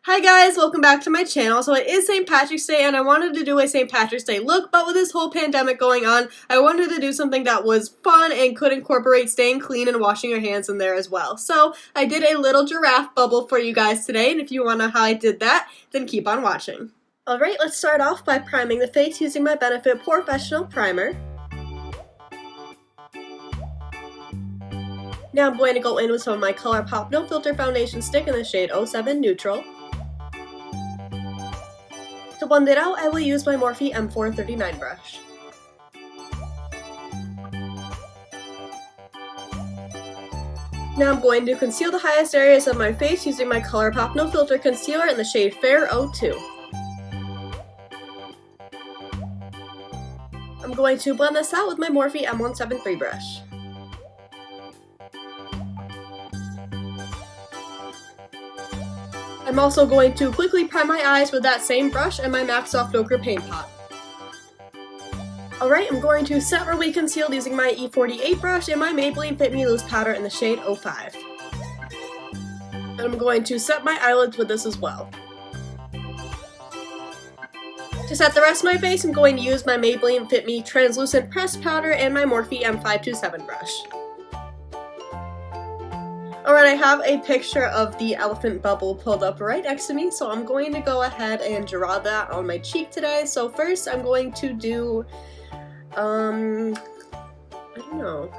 Hi guys, welcome back to my channel. So it is St. Patrick's Day and I wanted to do a St. Patrick's Day look, but with this whole pandemic going on, I wanted to do something that was fun and could incorporate staying clean and washing your hands in there as well. So I did a little giraffe bubble for you guys today, and if you want to know how I did that, then keep on watching. Alright, let's start off by priming the face using my Benefit Professional Primer. Now I'm going to go in with some of my ColourPop No Filter Foundation Stick in the shade 07 Neutral. To blend it out, I will use my Morphe M439 brush. Now I'm going to conceal the highest areas of my face using my ColourPop No Filter Concealer in the shade Fair 02. I'm going to blend this out with my Morphe M173 brush. I'm also going to quickly prime my eyes with that same brush and my MAC Soft Ochre Paint Pot. Alright, I'm going to set where we concealed using my E48 brush and my Maybelline Fit Me Loose Powder in the shade 05. And I'm going to set my eyelids with this as well. To set the rest of my face, I'm going to use my Maybelline Fit Me Translucent Pressed Powder and my Morphe M527 brush. Alright, I have a picture of the elephant bubble pulled up right next to me, so I'm going to go ahead and draw that on my cheek today. So first I'm going to do, I don't know,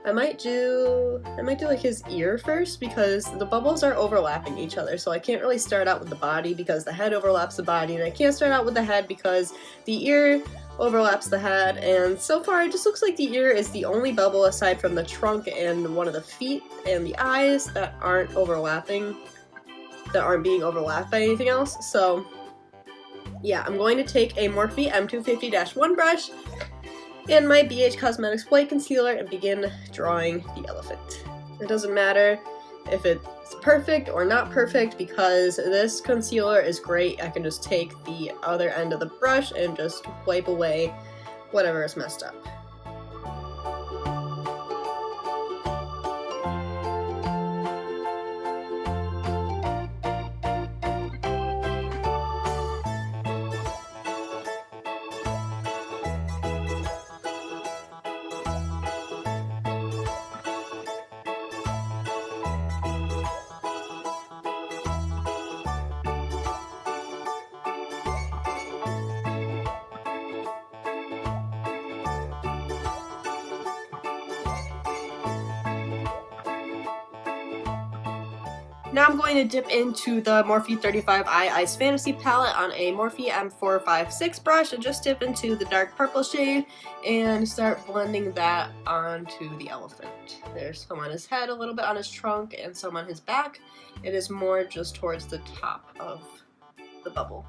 I might do like his ear first because the bubbles are overlapping each other, so I can't really start out with the body because the head overlaps the body, and I can't start out with the head because the ear overlaps the head, and so far it just looks like the ear is the only bubble aside from the trunk and one of the feet and the eyes that aren't being overlapped by anything else. So yeah, I'm going to take a Morphe M250-1 brush and my BH Cosmetics White Concealer and begin drawing the elephant. It doesn't matter if it's perfect or not perfect because this concealer is great. I can just take the other end of the brush and just wipe away whatever is messed up. Now I'm going to dip into the Morphe 35i Ice Fantasy palette on a Morphe M456 brush and just dip into the dark purple shade and start blending that onto the elephant. There's some on his head, a little bit on his trunk, and some on his back. It is more just towards the top of the bubble.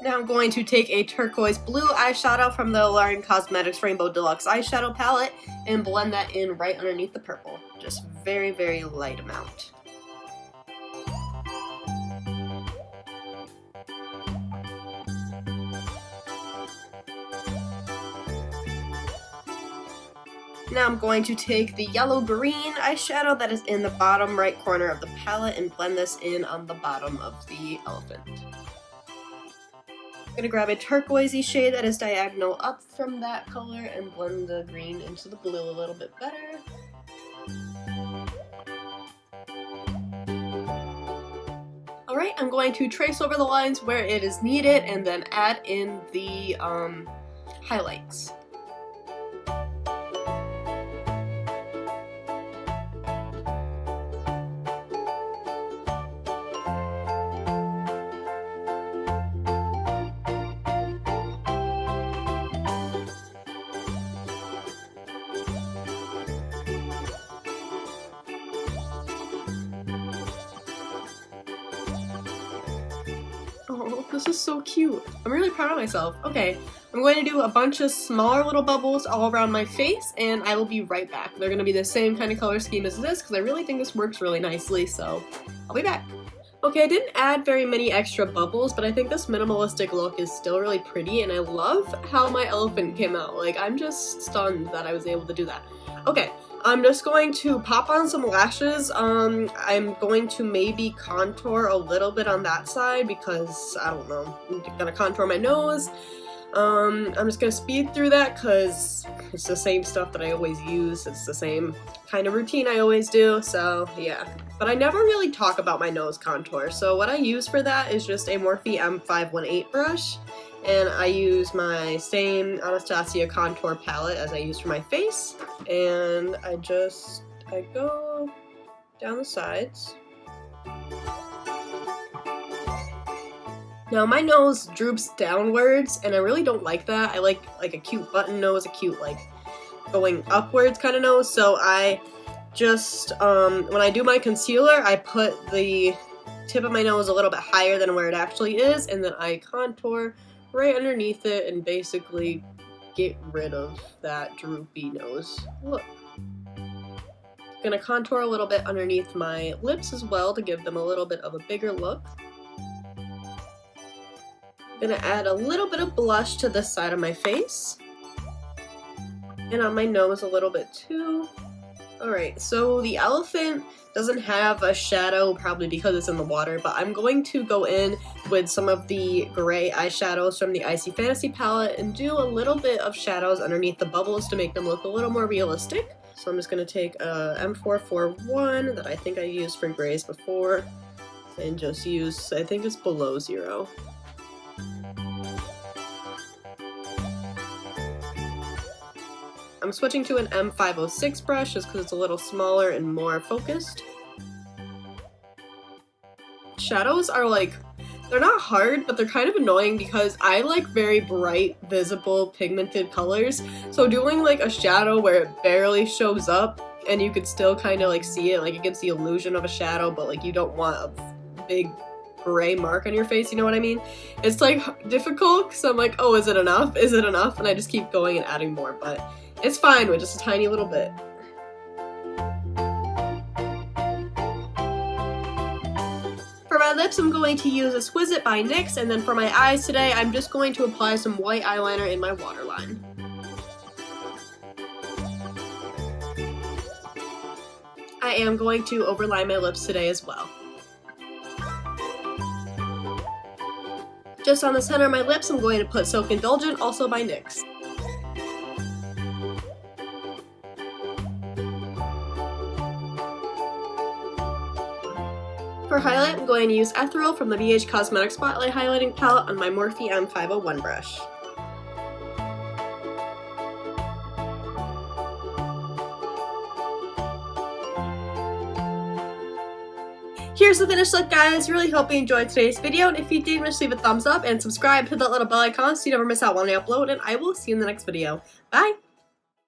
Now I'm going to take a turquoise blue eyeshadow from the Lauren Cosmetics Rainbow Deluxe Eyeshadow Palette and blend that in right underneath the purple. Just very, very light amount. Now I'm going to take the yellow-green eyeshadow that is in the bottom right corner of the palette and blend this in on the bottom of the elephant. I'm going to grab a turquoisey shade that is diagonal up from that color and blend the green into the blue a little bit better. Alright, I'm going to trace over the lines where it is needed and then add in the highlights. Oh, This is so cute. I'm really proud of myself. Okay, I'm going to do a bunch of smaller little bubbles all around my face, and I will be right back. They're going to be the same kind of color scheme as this, because I really think this works really nicely, so I'll be back. Okay, I didn't add very many extra bubbles, but I think this minimalistic look is still really pretty, and I love how my elephant came out. Like, I'm just stunned that I was able to do that. Okay, I'm just going to pop on some lashes. I'm going to maybe contour a little bit on that side because, I don't know, I'm gonna contour my nose. I'm just gonna speed through that because it's the same stuff that I always use. It's the same kind of routine I always do, so yeah. But I never really talk about my nose contour, so what I use for that is just a Morphe M518 brush, and I use my same Anastasia contour palette as I use for my face, and I go down the sides. Now my nose droops downwards, and I really don't like that. I like a cute button nose, a cute like going upwards kind of nose, so I just, when I do my concealer, I put the tip of my nose a little bit higher than where it actually is, and then I contour right underneath it and basically get rid of that droopy nose look. Gonna contour a little bit underneath my lips as well to give them a little bit of a bigger look. Gonna add a little bit of blush to this side of my face. And on my nose a little bit too. Alright, so the elephant doesn't have a shadow, probably because it's in the water, but I'm going to go in with some of the gray eyeshadows from the Icy Fantasy palette and do a little bit of shadows underneath the bubbles to make them look a little more realistic. So I'm just going to take a M441 that I think I used for grays before and just use, I think it's below 0. I'm switching to an M506 brush just because it's a little smaller and more focused. Shadows are like, they're not hard, but they're kind of annoying because I like very bright, visible, pigmented colors. So doing like a shadow where it barely shows up and you could still kind of like see it, like it gives the illusion of a shadow, but like you don't want a big gray mark on your face, you know what I mean? It's like difficult because I'm like, oh, is it enough? Is it enough? And I just keep going and adding more, but it's fine with just a tiny little bit. For my lips, I'm going to use Exquisite by NYX, and then for my eyes today, I'm just going to apply some white eyeliner in my waterline. I am going to overline my lips today as well. Just on the center of my lips, I'm going to put Silk Indulgent, also by NYX. For highlight, I'm going to use Ethereal from the BH Cosmetics Spotlight Highlighting Palette on my Morphe M501 brush. Here's the finished look, guys. Really hope you enjoyed today's video, and if you did, just leave a thumbs up and subscribe, hit that little bell icon so you never miss out when I upload, and I will see you in the next video. Bye!